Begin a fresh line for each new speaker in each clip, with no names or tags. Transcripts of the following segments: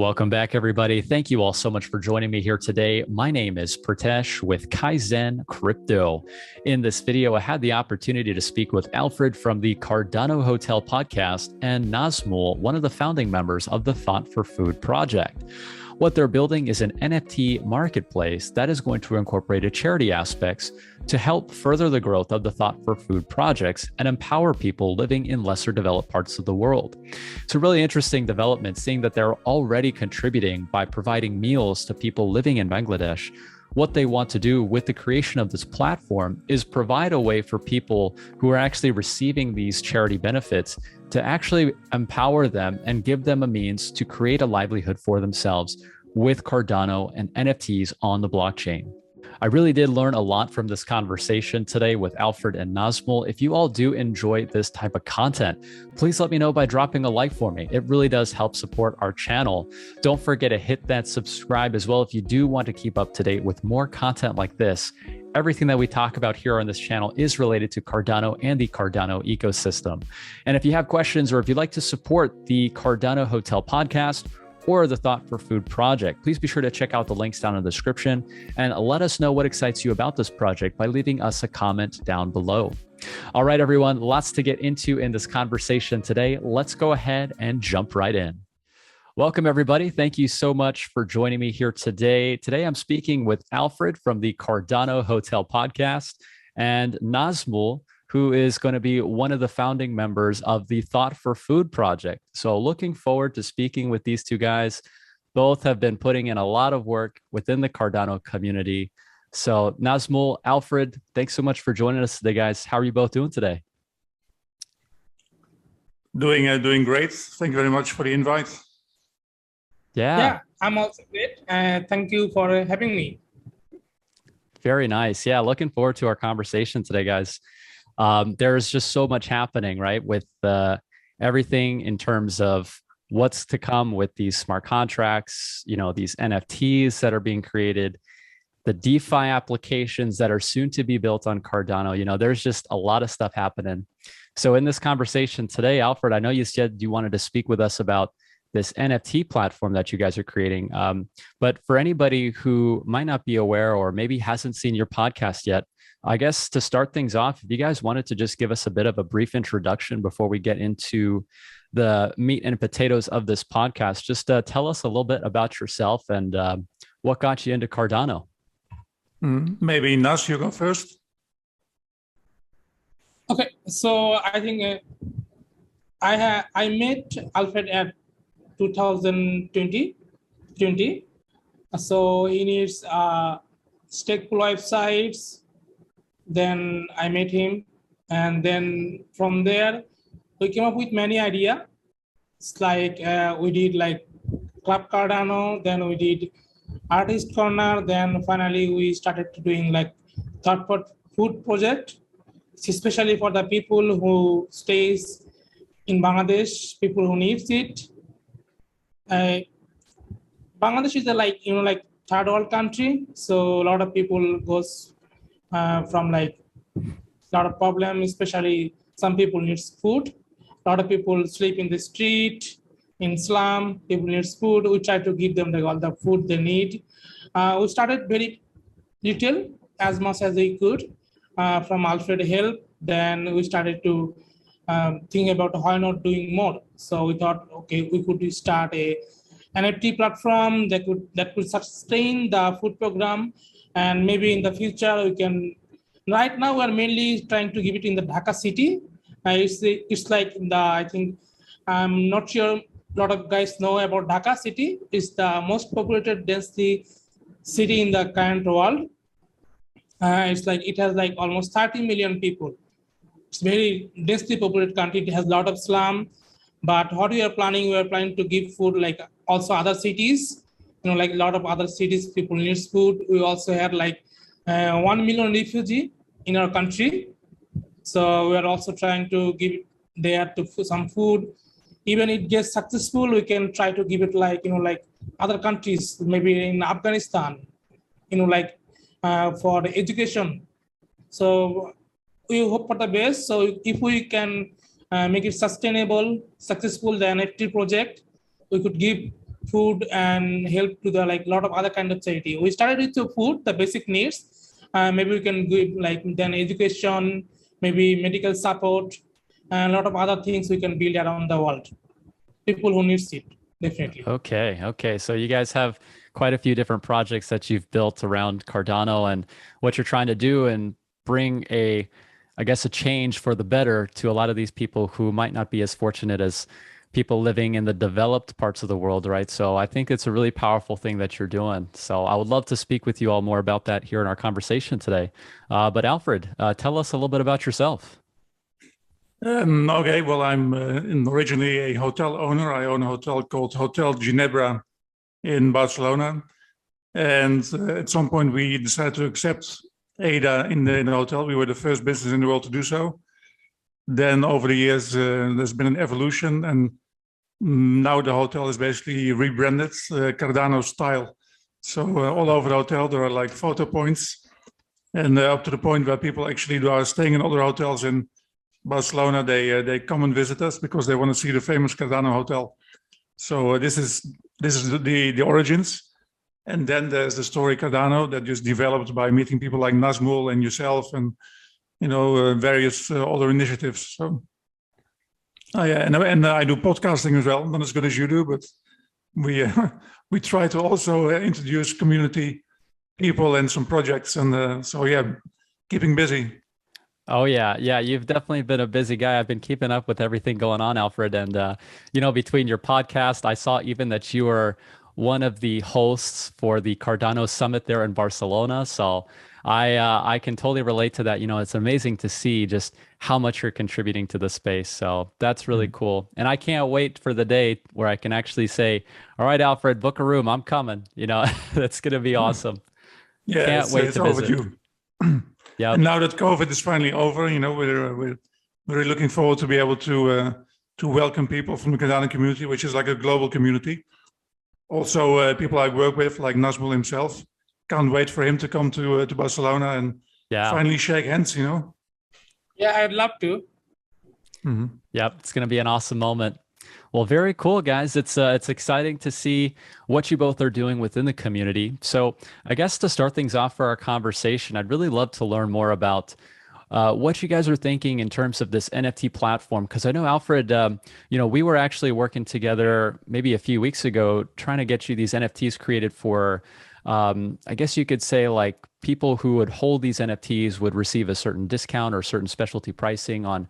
Welcome back, everybody. Thank you all so much for joining me here today. My name is Pritesh with KAIZN Crypto. In this video, I had the opportunity to speak with Alfred from the Cardano Hotel podcast and Nazmul, one of the founding members of the Thought for Food project. What they're building is an NFT marketplace that is going to incorporate charity aspects to help further the growth of the Thought for Food projects and empower people living in lesser developed parts of the world. It's a really interesting development, seeing that they're already contributing by providing meals to people living in Bangladesh. What they want to do with the creation of this platform is provide a way for people who are actually receiving these charity benefits to actually empower them and give them a means to create a livelihood for themselves with Cardano and NFTs on the blockchain. I really did learn a lot from this conversation today with Alfred and Nazmul. If you all do enjoy this type of content, please let me know by dropping a like for me. It really does help support our channel. Don't forget to hit that subscribe as well if you do want to keep up to date with more content like this. Everything that we talk about here on this channel is related to Cardano and the Cardano ecosystem. And if you have questions or if you'd like to support the Cardano Hotel podcast or the Thought for Food project, please be sure to check out the links down in the description and let us know what excites you about this project by leaving us a comment down below. All right, everyone, lots to get into in this conversation today. Let's go ahead and jump right in. Welcome, everybody. Thank you so much for joining me here today. Today, I'm speaking with Alfred from the Cardano Hotel podcast and Nazmul, who is going to be one of the founding members of the Thought for Food project. So looking forward to speaking with these two guys. Both have been putting in a lot of work within the Cardano community. So Nazmul, Alfred, thanks so much for joining us today, guys. How are you both doing today?
Doing great. Thank you very much for the invite.
Yeah, I'm also great. Thank you for having me.
Very nice. Yeah, looking forward to our conversation today, guys. There's just so much happening, right, with everything in terms of what's to come with these smart contracts, these NFTs that are being created, the DeFi applications that are soon to be built on Cardano. There's just a lot of stuff happening. So in this conversation today, Alfred, I know you said you wanted to speak with us about this NFT platform that you guys are creating. But for anybody who might not be aware or maybe hasn't seen your podcast yet, I guess to start things off, if you guys wanted to just give us a bit of a brief introduction before we get into the meat and potatoes of this podcast, just tell us a little bit about yourself and what got you into Cardano.
Maybe Nas, you go first.
Okay, so I think I met Alfred at 2020. So he needs stake pool websites. Then I met him, and then from there we came up with many ideas. It's like we did like Club Cardano, then we did Artist Corner, then finally we started doing like Thought for Food project, especially for the people who stays in Bangladesh, people who needs it. Bangladesh is a like third world country, so a lot of people goes from like a lot of problems, especially some people needs food. A lot of people sleep in the street, in slum, people needs food. We try to give them all the food they need. We started very little, as much as we could, from Alfred help. Then we started to think about why not doing more. So we thought, okay, we could start a NFT platform that could sustain the food program, and maybe in the future we can. Right now we're mainly trying to give it in the Dhaka city. It's like I think I'm not sure a lot of guys know about Dhaka city. It's the most populated densely city in the current world. It's like it has like almost 30 million people. It's very densely populated country. It has a lot of slum. But what we are planning to give food like also other cities. Like a lot of other cities, people need food. We also had like 1 million refugee in our country. So we are also trying to give there to some food. Even if it gets successful, we can try to give it like other countries, maybe in Afghanistan, for the education. So we hope for the best. So if we can make it sustainable, successful, the NFT project, we could give food and help to the like a lot of other kind of charity. We started with the food, the basic needs. Maybe we can give like then education, maybe medical support, and a lot of other things we can build around the world. People who needs it, definitely.
Okay. So you guys have quite a few different projects that you've built around Cardano and what you're trying to do and bring a change for the better to a lot of these people who might not be as fortunate as people living in the developed parts of the world, right? So I think it's a really powerful thing that you're doing. So I would love to speak with you all more about that here in our conversation today. But Alfred, tell us a little bit about yourself.
Okay, well, I'm originally a hotel owner. I own a hotel called Hotel Ginebra in Barcelona. And at some point, we decided to accept ADA in the hotel. We were the first business in the world to do so. Then over the years, there's been an evolution. And now the hotel is basically rebranded Cardano style. So all over the hotel, there are like photo points. And up to the point where people actually are staying in other hotels in Barcelona, they come and visit us because they want to see the famous Cardano hotel. So this is the origins, and then there's the story Cardano that just developed by meeting people like Nazmul and yourself, and various other initiatives. So and I do podcasting as well, not as good as you do, but we try to also introduce community people and some projects, and so yeah, keeping busy.
Oh yeah. You've definitely been a busy guy. I've been keeping up with everything going on, Alfred. And, between your podcast, I saw even that you were one of the hosts for the Cardano Summit there in Barcelona. So I can totally relate to that. It's amazing to see just how much you're contributing to the space. So that's really cool. And I can't wait for the day where I can actually say, all right, Alfred, book a room. I'm coming. That's going to be awesome.
Yeah,
can't wait to visit.
Overdue. Yeah. And now that COVID is finally over, we're really looking forward to be able to welcome people from the Cardano community, which is like a global community. Also, people I work with, like Nazmul himself, can't wait for him to come to Barcelona and finally shake hands.
Yeah, I'd love to.
Mm-hmm. Yep, it's going to be an awesome moment. Well, very cool, guys. It's exciting to see what you both are doing within the community. So I guess to start things off for our conversation, I'd really love to learn more about what you guys are thinking in terms of this NFT platform. Because I know, Alfred, we were actually working together maybe a few weeks ago trying to get you these NFTs created for, I guess you could say, like, people who would hold these NFTs would receive a certain discount or certain specialty pricing on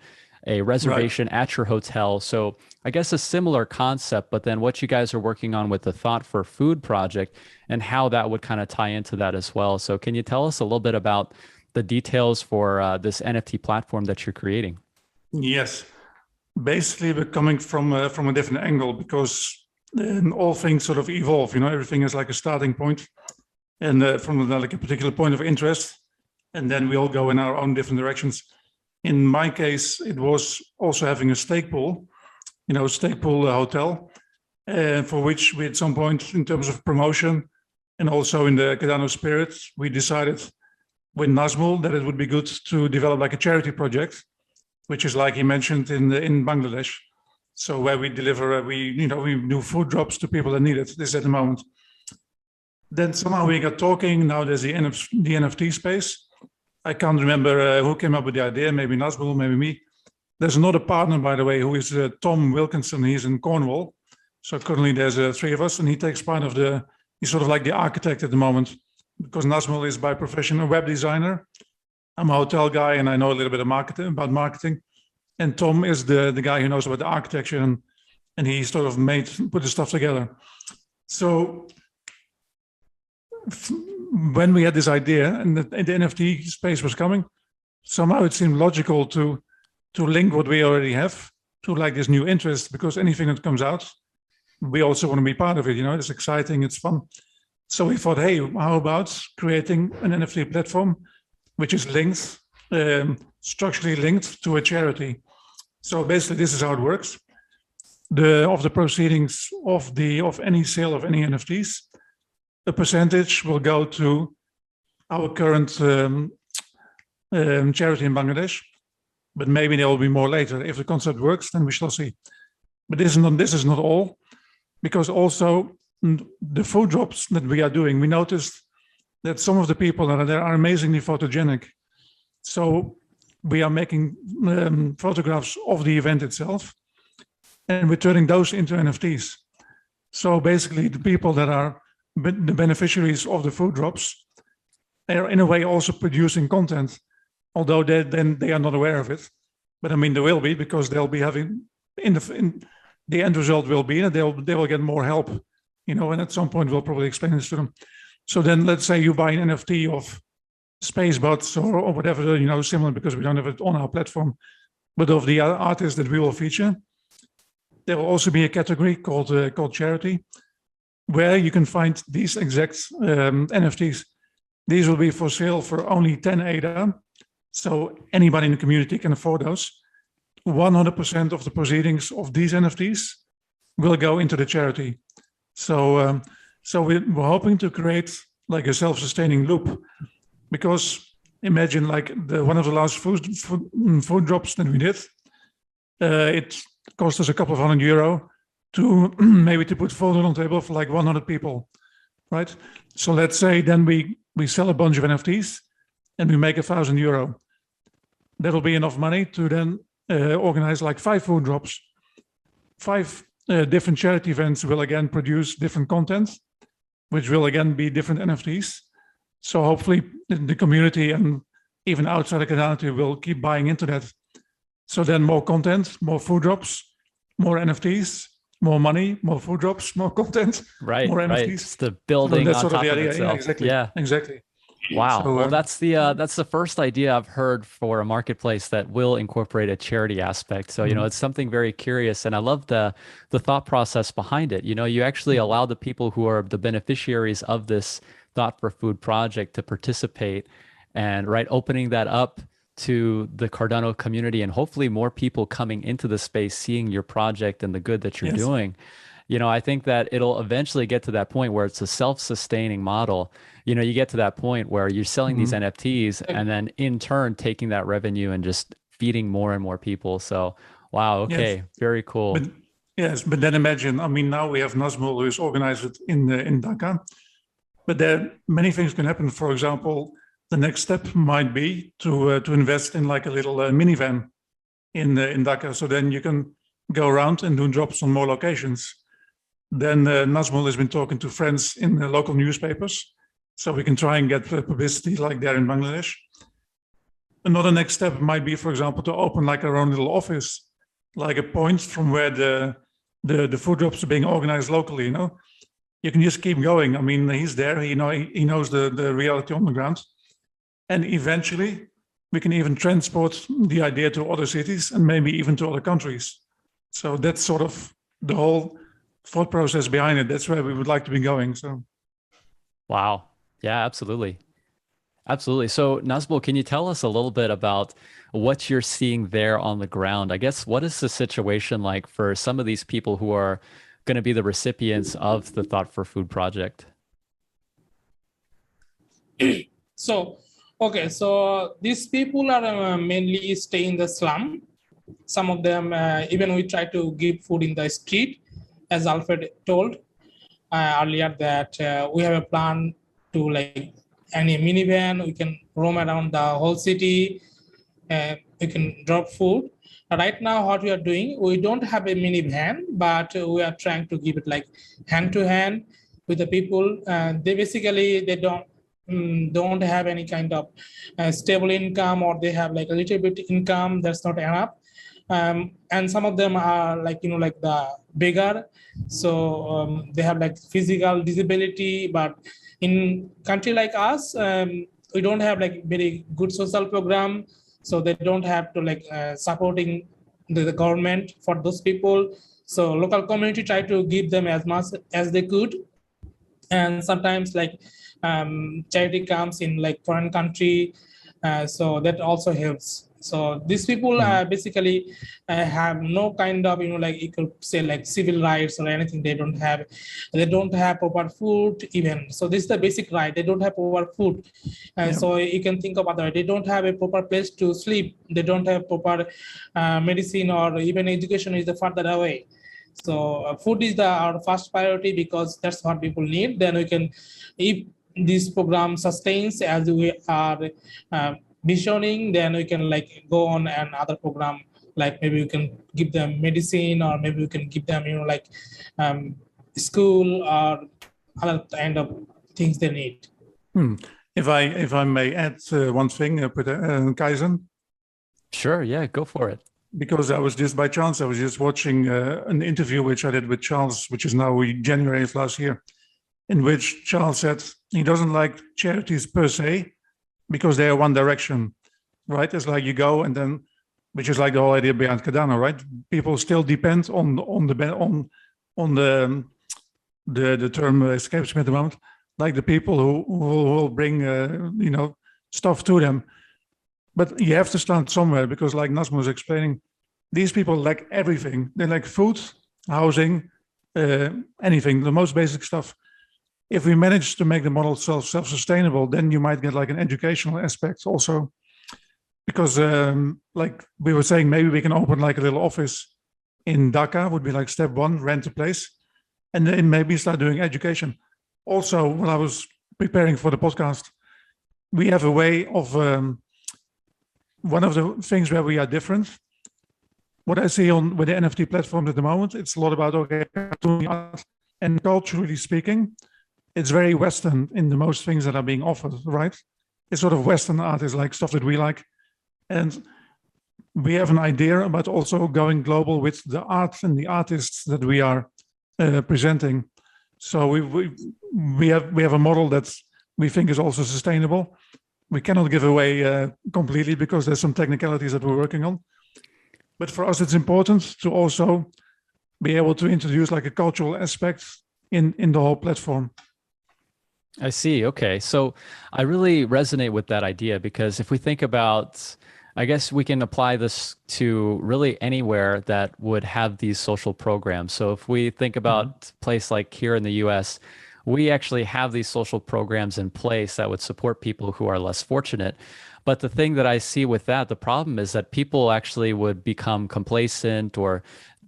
a reservation at your hotel. So I guess a similar concept, but then what you guys are working on with the Thought for Food project and how that would kind of tie into that as well. So can you tell us a little bit about the details for this NFT platform that you're creating?
Yes, basically we're coming from a different angle because all things sort of evolve. Everything is like a starting point, and from like a particular point of interest, and then we all go in our own different directions. In my case, it was also having a stake pool, hotel, for which we at some point in terms of promotion and also in the Cardano spirit, we decided with Nazmul that it would be good to develop like a charity project, which is like he mentioned in Bangladesh. So where we deliver, we do food drops to people that need it. This is at the moment. Then somehow we got talking. Now there's the NFT space. I can't remember who came up with the idea, maybe Nazmul, maybe me. There's another partner, by the way, who is Tom Wilkinson. He's in Cornwall. So currently there's three of us, and he takes part of he's sort of like the architect at the moment, because Nazmul is by profession a web designer. I'm a hotel guy, and I know a little bit about marketing. And Tom is the guy who knows about the architecture, and he sort of put the stuff together. So when we had this idea and the NFT space was coming, somehow it seemed logical to link what we already have to like this new interest, because anything that comes out, we also want to be part of it. It's exciting, it's fun. So we thought, hey, how about creating an NFT platform which is linked, structurally linked to a charity. So basically, this is how it works. Of the proceedings of any sale of any NFTs, a percentage will go to our current charity in Bangladesh, but maybe there will be more later. If the concept works, then we shall see. But this is not all, because also the food drops that we are doing, we noticed that some of the people that are there are amazingly photogenic. So we are making photographs of the event itself, and we're turning those into NFTs. So basically, the people that are the beneficiaries of the food drops, they are in a way also producing content, although they are not aware of it. But I mean, they will be, because they'll be having the end result will be that they will get more help, and at some point we'll probably explain this to them. So then let's say you buy an NFT of space bots or whatever, similar, because we don't have it on our platform, but of the artists that we will feature. There will also be a category called charity, where you can find these exact NFTs. These will be for sale for only 10 ADA. So anybody in the community can afford those. 100% of the proceedings of these NFTs will go into the charity. So we're hoping to create like a self-sustaining loop, because imagine like one of the last food drops that we did, it cost us a couple of €100 to maybe to put food on the table for like 100 people, right? So let's say then we sell a bunch of NFTs and we make €1,000. That'll be enough money to then organize like 5 food drops. 5 different charity events will again produce different content, which will again be different NFTs. So hopefully the community and even outside the community will keep buying into that. So then more content, more food drops, more NFTs, more money, more food drops, more content,
right,
more NFTs.
Right. It's the building on top of itself.
Yeah, exactly. Yeah, exactly.
Wow. So, well, that's the first idea I've heard for a marketplace that will incorporate a charity aspect. So, it's something very curious, and I love the thought process behind it. You actually allow the people who are the beneficiaries of this Thought for Food project to participate, and opening that up to the Cardano community, and hopefully more people coming into the space, seeing your project and the good that you're doing. I think that it'll eventually get to that point where it's a self-sustaining model. You get to that point where you're selling these NFTs and then in turn taking that revenue and just feeding more and more people. So, wow. Okay. Very cool.
But then imagine, now we have Nazmul, who is organized in Dhaka, but there many things can happen. For example, the next step might be to invest in like a little minivan in Dhaka. So then you can go around and do drops on more locations. Then Nazmul has been talking to friends in the local newspapers, so we can try and get publicity like there in Bangladesh. Another next step might be, for example, to open like our own little office, like a point from where the food drops are being organized locally. You can just keep going. He's there. He knows the reality on the ground. And eventually, we can even transport the idea to other cities and maybe even to other countries. So that's sort of the whole thought process behind it. That's where we would like to be going. So,
wow, yeah, absolutely, absolutely. So, Nazmul, can you tell us a little bit about what you're seeing there on the ground? I guess what is the situation like for some of these people who are going to be the recipients of the Thought for Food project?
So these people are mainly stay in the slum. Some of them, even we try to give food in the street, as Alfred told earlier, that we have a plan to like any minivan, we can roam around the whole city, we can drop food. Right now, what we are doing, we don't have a minivan, but we are trying to give it like hand to hand with the people. They don't have any kind of stable income, or they have like a little bit income that's not enough. And some of them are like the bigger, so they have like physical disability. But in country like us, we don't have like very good social program, so they don't have to like supporting the government for those people. So local community try to give them as much as they could, and sometimes like charity comes in like foreign country, so that also helps. So these people basically have no kind of like you could say like civil rights or anything. They don't have proper food even. So this is the basic right. They don't have proper food. So you can think about that. They don't have a proper place to sleep. They don't have proper medicine, or even education is the further away. So food is our first priority because that's what people need. Then we can, if this program sustains as we are visioning, then we can like go on another program, like maybe we can give them medicine, or maybe we can give them, like school or other kind of things they need.
If I may add one thing, KAIZN.
Sure, yeah, go for it.
Because I was just by chance, I was just watching an interview which I did with Charles, which is now January of last year, in which Charles said he doesn't like charities per se because they are one direction, right? It's like you go and then, which is like the whole idea behind Cardano, right? People still depend on the term escapes me at the moment, like the people who will bring stuff to them. But you have to start somewhere because, like Nazmul was explaining, these people lack everything. They lack food, housing, anything, the most basic stuff. If we manage to make the model self-sustainable, then you might get like an educational aspect also. Because like we were saying, maybe we can open like a little office in Dhaka, would be like step one, rent a place, and then maybe start doing education. Also, when I was preparing for the podcast, we have a way of, one of the things where we are different, what I see on with the NFT platforms at the moment, it's a lot about, okay, art, and culturally speaking, it's very Western in the most things that are being offered, right? It's sort of Western art is like stuff that we like. And we have an idea about also going global with the art and the artists that we are presenting. So we have a model that we think is also sustainable. We cannot give away completely because there's some technicalities that we're working on. But for us, it's important to also be able to introduce like a cultural aspect in the whole platform.
I see. Okay. So I really resonate with that idea because if we think about, I guess we can apply this to really anywhere that would have these social programs. So if we think about a place like here in the US, we actually have these social programs in place that would support people who are less fortunate. But the thing that I see with that, the problem is that people actually would become complacent or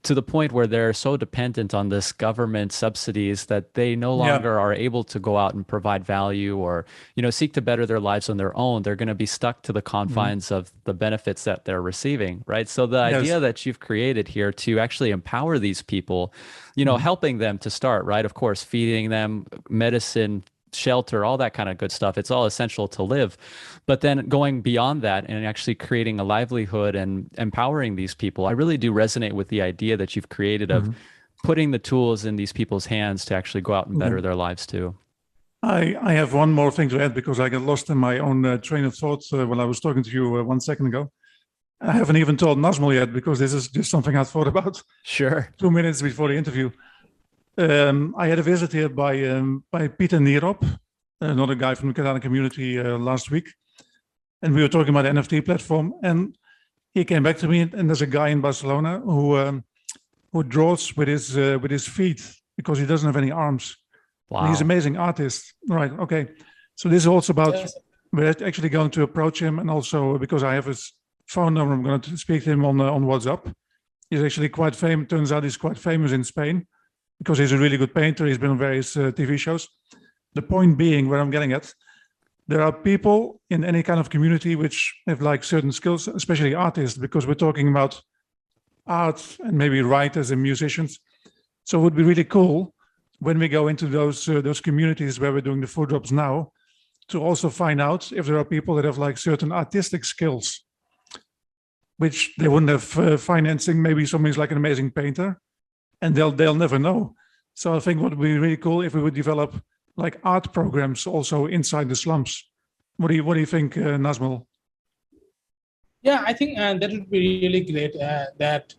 to the point where they're so dependent on this government subsidies that they no longer are able to go out and provide value or, seek to better their lives on their own. They're going to be stuck to the confines of the benefits that they're receiving, right? So the idea that you've created here to actually empower these people, helping them to start, right? Of course, feeding them medicine, shelter, all that kind of good stuff. It's all essential to live. But then going beyond that and actually creating a livelihood and empowering these people, I really do resonate with the idea that you've created of putting the tools in these people's hands to actually go out and better their lives too.
I have one more thing to add because I got lost in my own train of thought when I was talking to you 1 second ago. I haven't even told Nazmul yet because this is just something I thought about.
Sure.
2 minutes before the interview. I had a visit here by Peter Nierop, another guy from the Cardano community last week. And we were talking about the NFT platform. And he came back to me, and there's a guy in Barcelona who draws with his feet because he doesn't have any arms.
Wow.
And he's an amazing artist. Right, okay. So this is also about, we're actually going to approach him, and also because I have his phone number, I'm going to speak to him on WhatsApp. He's actually quite famous. Turns out he's quite famous in Spain, because he's a really good painter. He's been on various TV shows. The point being, where I'm getting at, there are people in any kind of community which have like certain skills, especially artists, because we're talking about art and maybe writers and musicians. So it would be really cool when we go into those communities where we're doing the food drops now, to also find out if there are people that have like certain artistic skills, which they wouldn't have financing. Maybe somebody's like an amazing painter, and they'll never know. So I think what would be really cool if we would develop like art programs also inside the slums. What do you think, Nazmul?
Yeah, I think that would be really great. That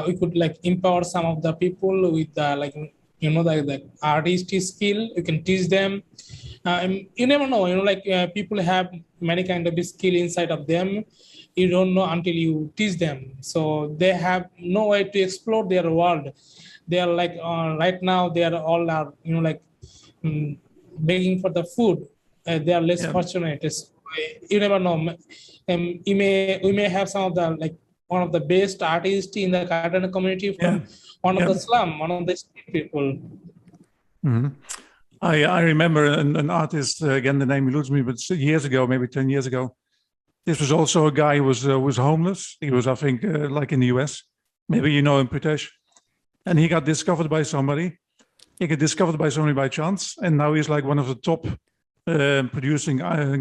we could like empower some of the people with the artistic skill. You can teach them. You never know. People have many kind of skill inside of them. You don't know until you teach them. So they have no way to explore their world. They are like right now they are all begging for the food. They are less fortunate. You never know. We may have some of the like one of the best artists in the Cardano community from one of the slum, one of the street people.
I remember an artist, again, the name eludes me, but years ago, maybe 10 years ago, this was also a guy who was homeless. He was, I think, like in the US. Maybe you know him, Pritesh. And he got discovered by somebody. He got discovered by somebody by chance. And now he's like one of the top producing,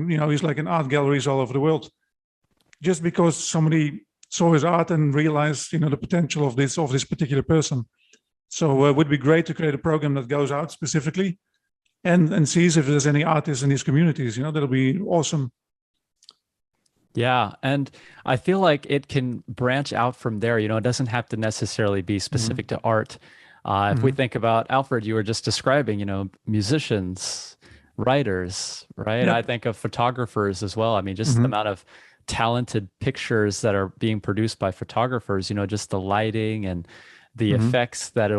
he's like in art galleries all over the world. Just because somebody saw his art and realized, the potential of this particular person. So it would be great to create a program that goes out specifically and sees if there's any artists in these communities. That'll be awesome.
Yeah. And I feel like it can branch out from there. It doesn't have to necessarily be specific to art. If we think about Alfred, you were just describing, musicians, writers, right?
Yep.
I think of photographers as well. I mean, just the amount of talented pictures that are being produced by photographers, just the lighting and the effects that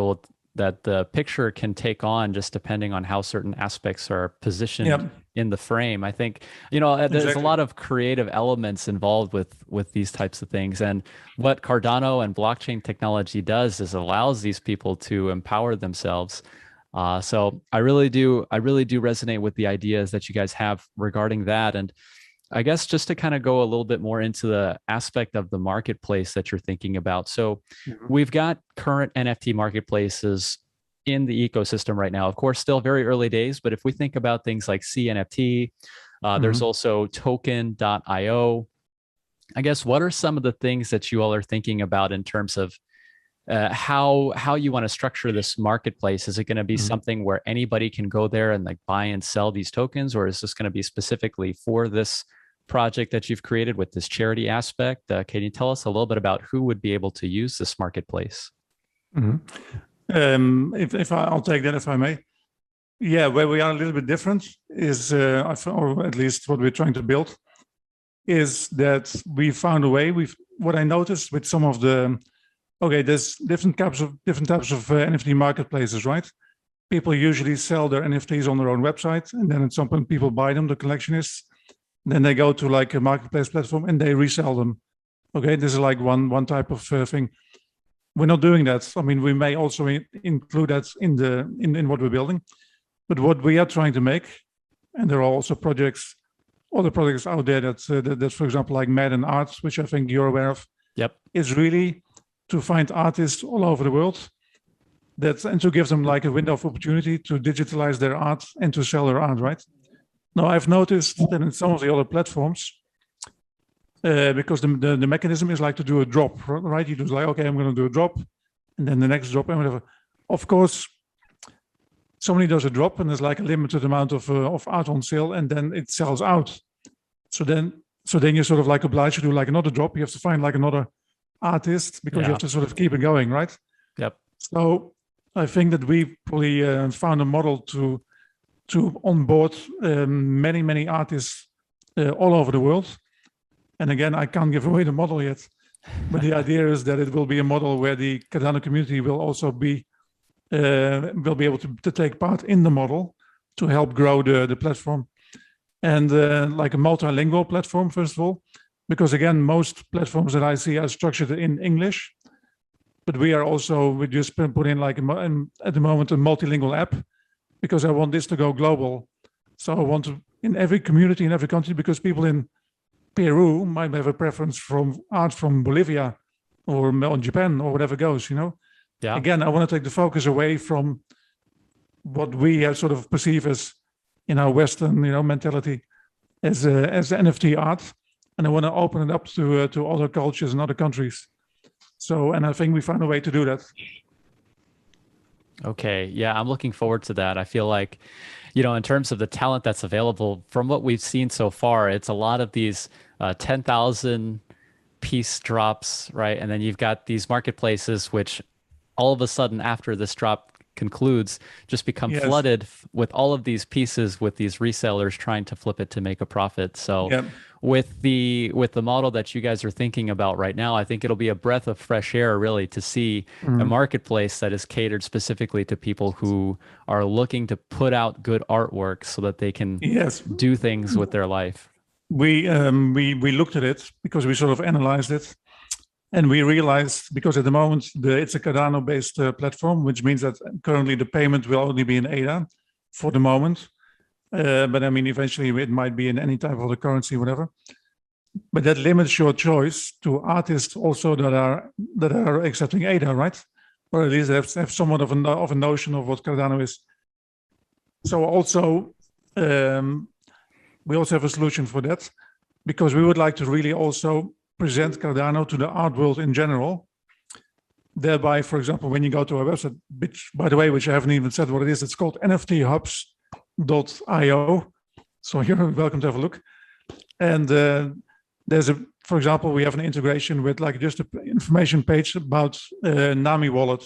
the picture can take on just depending on how certain aspects are positioned in the frame. I think, there's a lot of creative elements involved with these types of things. And what Cardano and blockchain technology does is allows these people to empower themselves. So I really do resonate with the ideas that you guys have regarding that. And I guess just to kind of go a little bit more into the aspect of the marketplace that you're thinking about. So we've got current NFT marketplaces in the ecosystem right now. Of course, still very early days, but if we think about things like CNFT, there's also token.io. I guess, what are some of the things that you all are thinking about in terms of how you want to structure this marketplace? Is it going to be something where anybody can go there and like buy and sell these tokens, or is this going to be specifically for this project that you've created with this charity aspect? Can you tell us a little bit about who would be able to use this marketplace?
If I'll take that, if I may. Yeah, where we are a little bit different is, or at least what we're trying to build, is that we found a way. What I noticed with some of the, there's different types of NFT marketplaces, right? People usually sell their NFTs on their own website, and then at some point people buy them, the collectionists. Then they go to like a marketplace platform and they resell them. This is like one type of thing. We're not doing that. I mean, we may also include that in what we're building, but what we are trying to make, and there are also other projects out there that's for example like Madden Arts, which I think you're aware of.
Yep.
Is really to find artists all over the world and to give them like a window of opportunity to digitalize their art and to sell their art, right? Now I've noticed that in some of the other platforms, because the mechanism is like to do a drop, right? You do like, okay, I'm going to do a drop, and then the next drop and whatever. Of course, somebody does a drop, and there's like a limited amount of art on sale, and then it sells out. So then you're sort of like obliged to do like another drop. You have to find like another artist because you have to sort of keep it going, right?
Yep.
So I think that we probably found a model to onboard many artists all over the world. And again, I can't give away the model yet, but the idea is that it will be a model where the Cardano community will also be able to take part in the model to help grow the platform, and like a multilingual platform, first of all, because again, most platforms that I see are structured in English, but we just put in like at the moment a multilingual app, because I want this to go global. So I want to, in every community, in every country, because people in Peru might have a preference from art from Bolivia or Japan or whatever goes, Yeah. Again, I want to take the focus away from what we have sort of perceive as in our Western, mentality as NFT art, and I want to open it up to other cultures and other countries. So, and I think we found a way to do that.
Okay. Yeah, I'm looking forward to that. I feel like, in terms of the talent that's available, from what we've seen so far, it's a lot of these 10,000 piece drops, right? And then you've got these marketplaces, which all of a sudden after this drop concludes, just become flooded with all of these pieces, with these resellers trying to flip it to make a profit. So with the model that you guys are thinking about right now, I think it'll be a breath of fresh air really to see a marketplace that is catered specifically to people who are looking to put out good artwork so that they can do things with their life.
We looked at it because we sort of analyzed it, And we realized, because at the moment it's a Cardano-based platform, which means that currently the payment will only be in ADA for the moment. But I mean, eventually it might be in any type of other currency, whatever. But that limits your choice to artists also that are accepting ADA, right? Or at least have somewhat of a notion of what Cardano is. So also, we also have a solution for that, because we would like to really also present Cardano to the art world in general. Thereby, for example, when you go to our website, which, by the way, which I haven't even said what it is, it's called nfthubs.io. So you're welcome to have a look. And there's for example, we have an integration with like just an information page about Nami Wallet.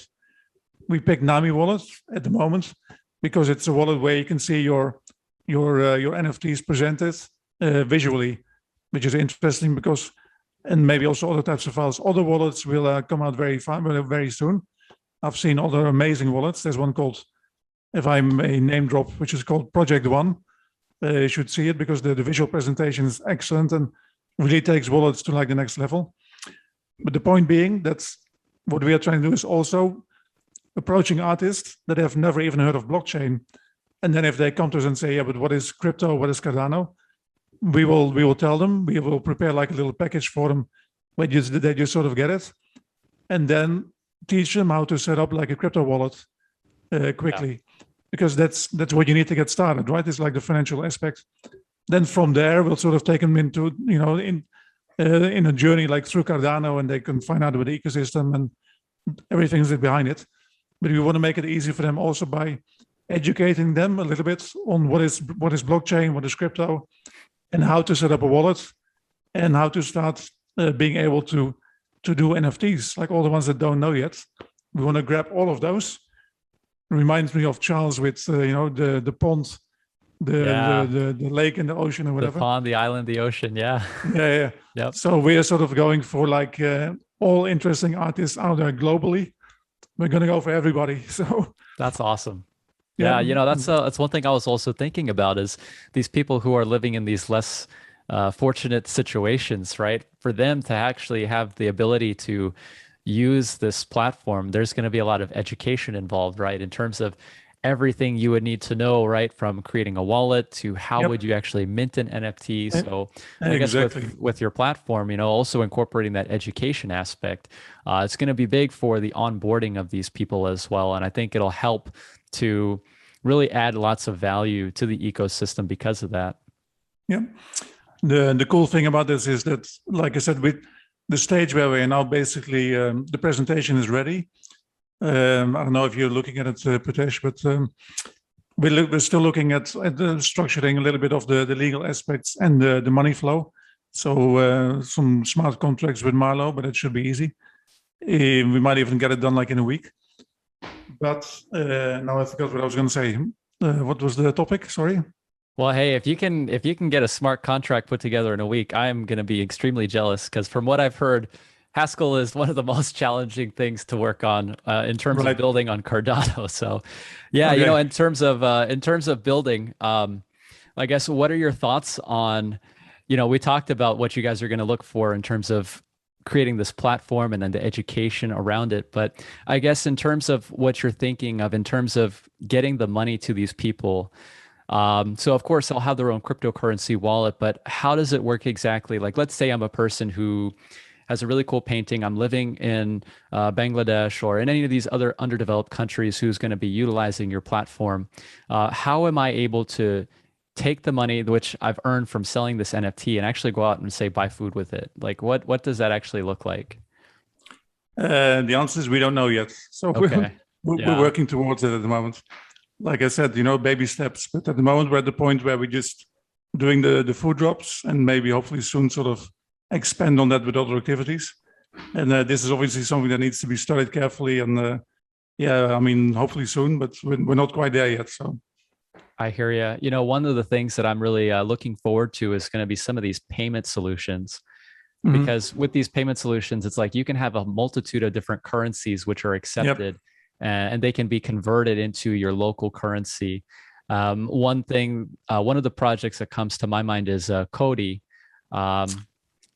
We picked Nami Wallet at the moment because it's a wallet where you can see your NFTs presented visually, which is interesting because, and maybe also other types of files. Other wallets will come out very soon. I've seen other amazing wallets. There's one called, if I may name drop, which is called Project One. You should see it because the visual presentation is excellent and really takes wallets to like the next level. But the point being, that's what we are trying to do, is also approaching artists that have never even heard of blockchain. And then if they come to us and say, yeah, but what is crypto? What is Cardano? We will tell them. We will prepare like a little package for them where they just sort of get it, and then teach them how to set up like a crypto wallet quickly, because that's what you need to get started, right? It's like the financial aspect. Then from there, we'll sort of take them into, you know, in a journey like through Cardano, and they can find out about the ecosystem and everything that's behind it. But we want to make it easy for them also by educating them a little bit on what is blockchain, what is crypto, and how to set up a wallet, and how to start being able to do NFTs, like all the ones that don't know yet. We want to grab all of those. It reminds me of Charles with you know, the pond, the lake and the ocean or whatever.
The pond, the island, the ocean. Yeah.
Yeah.
Yep.
So we are sort of going for like all interesting artists out there globally. We're going to go for everybody. So
that's awesome. Yeah, you know, that's one thing I was also thinking about, is these people who are living in these less fortunate situations, right? For them to actually have the ability to use this platform, there's going to be a lot of education involved, right? In terms of everything you would need to know, right? From creating a wallet to how would you actually mint an NFT. So I guess with your platform, you know, also incorporating that education aspect, it's going to be big for the onboarding of these people as well. And I think it'll help to really add lots of value to the ecosystem because of that.
Yeah. The cool thing about this is that, like I said, with the stage where we're now, basically the presentation is ready. I don't know if you're looking at it, Pritesh, but we're still looking at the structuring a little bit of the legal aspects and the money flow. So some smart contracts with Marlo, but it should be easy. We might even get it done like in a week. But now I forgot what I was going to say. What was the topic? Sorry.
Well, hey, if you can get a smart contract put together in a week, I'm going to be extremely jealous, because from what I've heard, Haskell is one of the most challenging things to work on in terms of building on Cardano. So, yeah, you know, in terms of building, I guess, what are your thoughts on, you know, we talked about what you guys are going to look for in terms of creating this platform and then the education around it. But I guess in terms of what you're thinking of in terms of getting the money to these people, so of course they'll have their own cryptocurrency wallet, but how does it work exactly? Like, let's say I'm a person who has a really cool painting. I'm living in Bangladesh or in any of these other underdeveloped countries who's going to be utilizing your platform. How am I able to take the money which I've earned from selling this NFT and actually go out and say buy food with it? Like, what does that actually look like?
The answer is we don't know yet. So we're working towards it at the moment. Like I said, you know, baby steps. But at the moment, we're at the point where we're just doing the food drops, and maybe hopefully soon sort of expand on that with other activities. And this is obviously something that needs to be studied carefully. And yeah, I mean, hopefully soon, but we're not quite there yet. So
I hear you. You know, one of the things that I'm really looking forward to is going to be some of these payment solutions. Because with these payment solutions, it's like you can have a multitude of different currencies which are accepted, and they can be converted into your local currency. One of the projects that comes to my mind is Cody.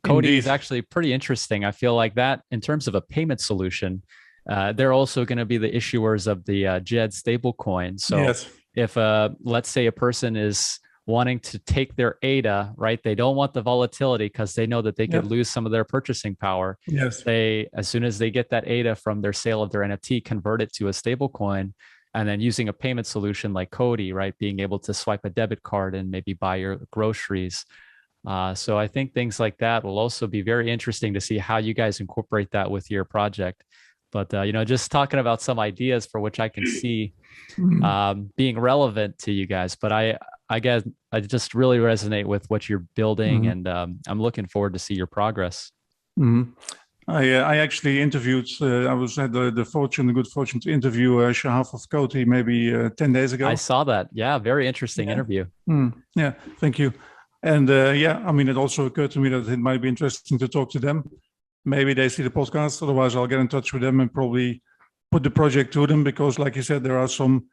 Cody is actually pretty interesting. I feel like that in terms of a payment solution, they're also going to be the issuers of the JED stablecoin. So
yes.
if let's say a person is wanting to take their ADA, right? They don't want the volatility because they know that they could lose some of their purchasing power.
Yes.
They, as soon as they get that ADA from their sale of their NFT, convert it to a stable coin, and then using a payment solution like Cody, right? Being able to swipe a debit card and maybe buy your groceries. So I think things like that will also be very interesting to see how you guys incorporate that with your project. But, just talking about some ideas for which I can see being relevant to you guys. But I guess I just really resonate with what you're building, and I'm looking forward to see your progress.
I actually interviewed, I had the good fortune to interview Shahaf of Cody maybe 10 days ago.
I saw that. Yeah, very interesting interview.
Yeah, thank you. And it also occurred to me that it might be interesting to talk to them. Maybe they see the podcast, otherwise I'll get in touch with them and probably put the project to them, because like you said, there are some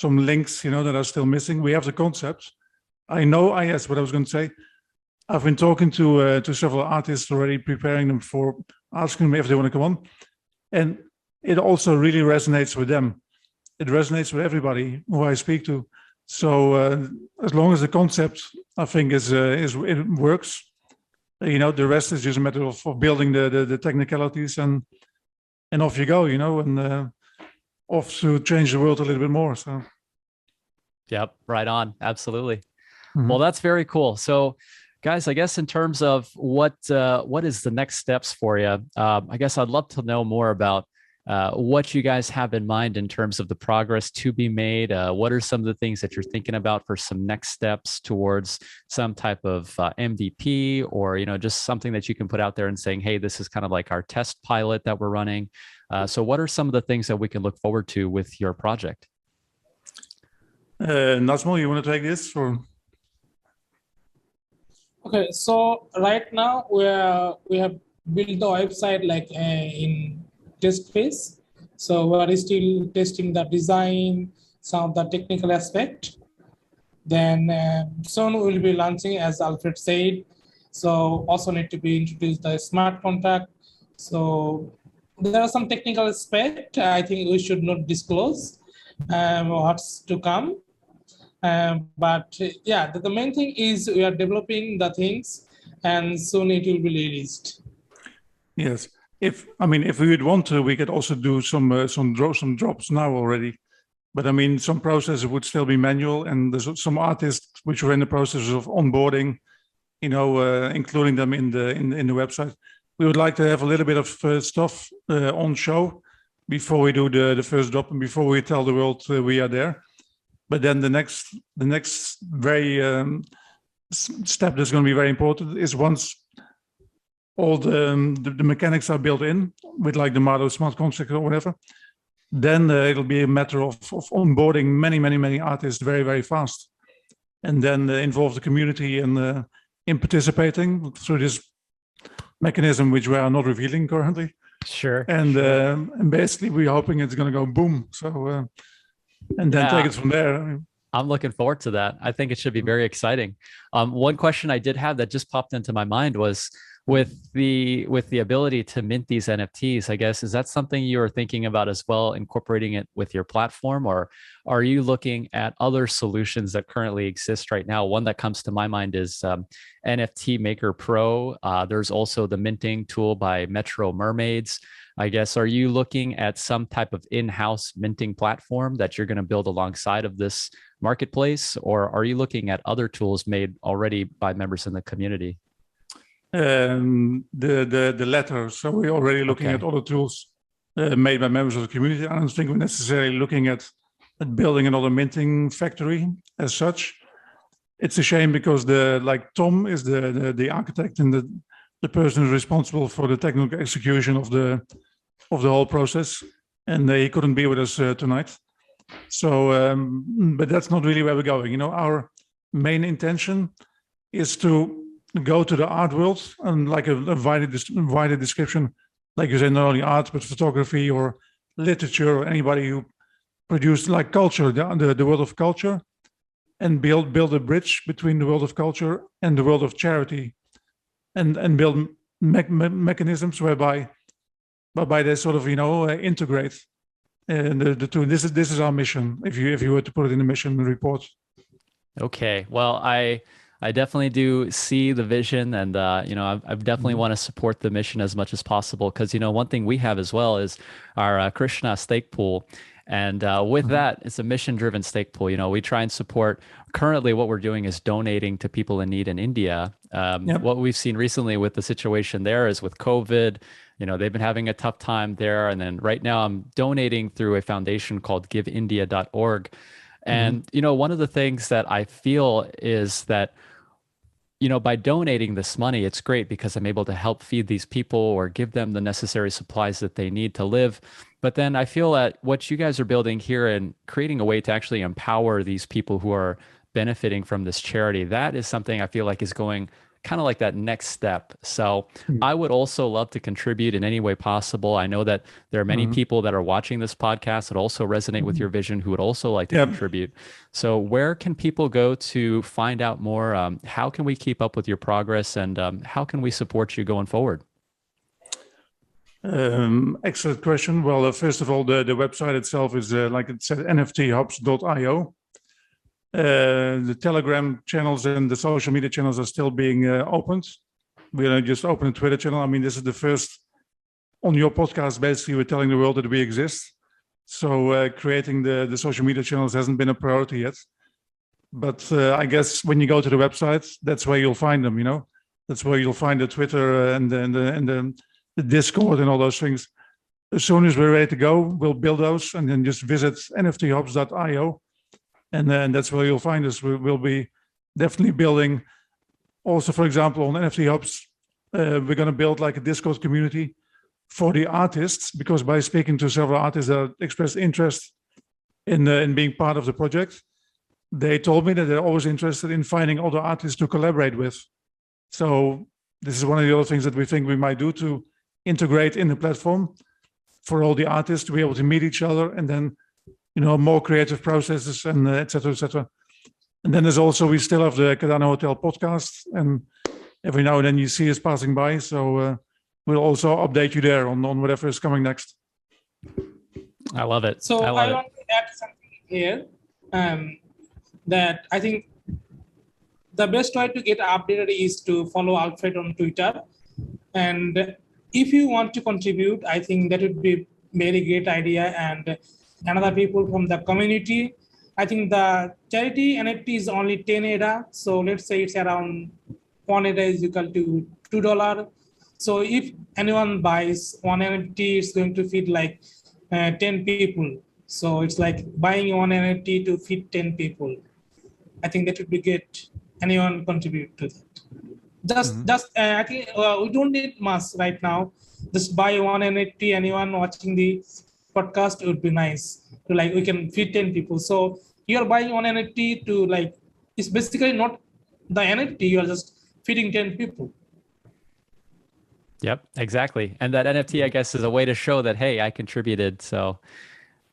links, that are still missing. We have the concept. Yes, what I was going to say, I've been talking to several artists already, preparing them for asking them if they want to come on. And it also really resonates with them. It resonates with everybody who I speak to. So as long as the concept, I think, it works, the rest is just a matter of building the technicalities, and off you go, and off to change the world a little bit more. So,
yep, right on, absolutely. Well, that's very cool. So, guys, I guess in terms of what is the next steps for you, I guess I'd love to know more about what you guys have in mind in terms of the progress to be made. What are some of the things that you're thinking about for some next steps towards some type of MVP, or just something that you can put out there and saying, hey, this is kind of like our test pilot that we're running. So what are some of the things that we can look forward to with your project?
Nazmul, you want to take this? Or?
Okay, so right now we have built the website like in test phase. So we're still testing the design, some of the technical aspect. Then soon we'll be launching, as Alfred said. So also need to be introduced the smart contract. So there are some technical aspect I think we should not disclose what's to come. But yeah, the main thing is we are developing the things, and soon it will be released.
Yes. If we would want to, we could also do some drops now already. But some processes would still be manual, and there's some artists which are in the process of onboarding, including them in the website. We would like to have a little bit of stuff on show before we do the first drop and before we tell the world we are there. But then the next very step that's going to be very important is once all the mechanics are built in with like the Mardo smart contract or whatever, then it'll be a matter of onboarding many artists very, very fast, and then involve the community in participating through this mechanism, which we are not revealing currently.
Sure.
And basically we're hoping it's going to go boom. So and then take it from there.
I'm looking forward to that. I think it should be very exciting. One question I did have that just popped into my mind was, with the ability to mint these NFTs, I guess, is that something you are thinking about as well, incorporating it with your platform, or are you looking at other solutions that currently exist right now? One that comes to my mind is NFT Maker Pro. There's also the minting tool by Metro Mermaids. I guess, are you looking at some type of in-house minting platform that you're going to build alongside of this marketplace, or are you looking at other tools made already by members in the community?
The latter. So we're already looking at other tools made by members of the community. I don't think we're necessarily looking at building another minting factory as such. It's a shame because Tom is the architect and the person who's responsible for the technical execution of the whole process, and he couldn't be with us tonight. So, but that's not really where we're going. Our main intention is to go to the art world and like a wider description, like you say, not only art but photography or literature or anybody who produced like culture, the world of culture, and build a bridge between the world of culture and the world of charity, and build mechanisms whereby they sort of integrate the two. This is our mission. If you were to put it in the mission report.
Okay. Well, I definitely do see the vision, and I definitely want to support the mission as much as possible, because one thing we have as well is our KRSNA stake pool. And with that, it's a mission-driven stake pool. We try and support. Currently, what we're doing is donating to people in need in India. What we've seen recently with the situation there is with COVID, they've been having a tough time there. And then right now I'm donating through a foundation called giveindia.org. And, one of the things that I feel is that, by donating this money, it's great because I'm able to help feed these people or give them the necessary supplies that they need to live. But then I feel that what you guys are building here and creating a way to actually empower these people who are benefiting from this charity, that is something I feel like is going kind of like that next step. So I would also love to contribute in any way possible. I know that there are many people that are watching this podcast that also resonate with your vision, who would also like to contribute. So where can people go to find out more? How can we keep up with your progress, and how can we support you going forward?
Excellent question. Well, first of all, the website itself is, like it said, nfthubs.io. The Telegram channels and the social media channels are still being opened. We just opened a Twitter channel. I mean, this is the first on your podcast. Basically, we're telling the world that we exist. So creating the social media channels hasn't been a priority yet. But I guess when you go to the website, that's where you'll find them. That's where you'll find the Twitter and the Discord and all those things. As soon as we're ready to go, we'll build those, and then just visit nfthubs.io. And then that's where you'll find us. We'll be definitely building. Also, for example, on NFT Hubs, we're going to build like a Discord community for the artists, because by speaking to several artists that expressed interest in being part of the project, they told me that they're always interested in finding other artists to collaborate with. So this is one of the other things that we think we might do, to integrate in the platform for all the artists to be able to meet each other, and then more creative processes, and et cetera, et cetera. And then there's also, we still have the Cardano Hotel podcast, and every now and then you see us passing by. So we'll also update you there on whatever is coming next.
I love it.
So I want to add something here, that I think the best way to get updated is to follow Alfred on Twitter. And if you want to contribute, I think that would be a very great idea. And another people from the community. I think the charity NFT is only 10 ADA. So let's say it's around 1 ADA is equal to $2. So if anyone buys one NFT, it's going to feed like 10 people. So it's like buying one NFT to feed 10 people. I think that would be good. Anyone contribute to that? I think we don't need much right now. Just buy one NFT. Anyone watching the podcast, would be nice to, like, we can feed 10 people. So you're buying one NFT to, like, it's basically not the NFT, you're just feeding 10 people.
Yep, exactly. And that NFT, I guess, is a way to show that, hey, I contributed. So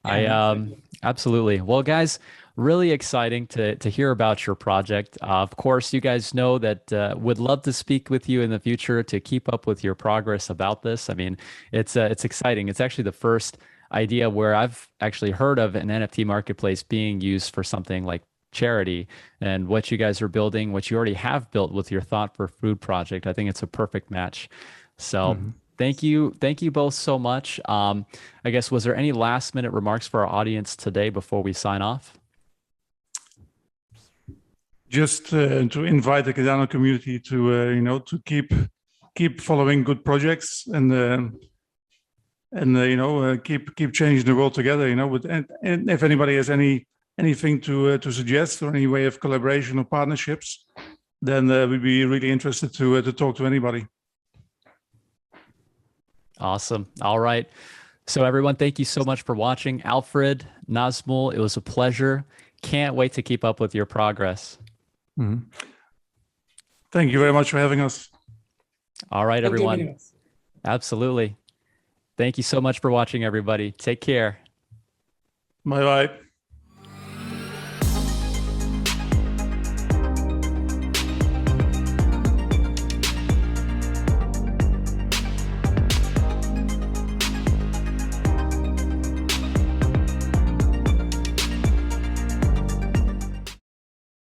absolutely. Well, guys, really exciting to hear about your project. Of course, you guys know that would love to speak with you in the future to keep up with your progress about this. I mean, it's exciting. It's actually the first idea where I've actually heard of an NFT marketplace being used for something like charity, and what you guys are building, what you already have built with your Thought for Food project. I think it's a perfect match. So thank you both so much. I guess, was there any last minute remarks for our audience today before we sign off?
Just to invite the Cardano community to to keep following good projects, and keep changing the world together. And if anybody has anything to suggest, or any way of collaboration or partnerships, then we'd be really interested to talk to anybody.
Awesome. All right. So everyone, thank you so much for watching. Alfred, Nazmul, it was a pleasure. Can't wait to keep up with your progress.
Thank you very much for having us.
All right, everyone. Absolutely. Thank you so much for watching, everybody. Take care.
Bye-bye.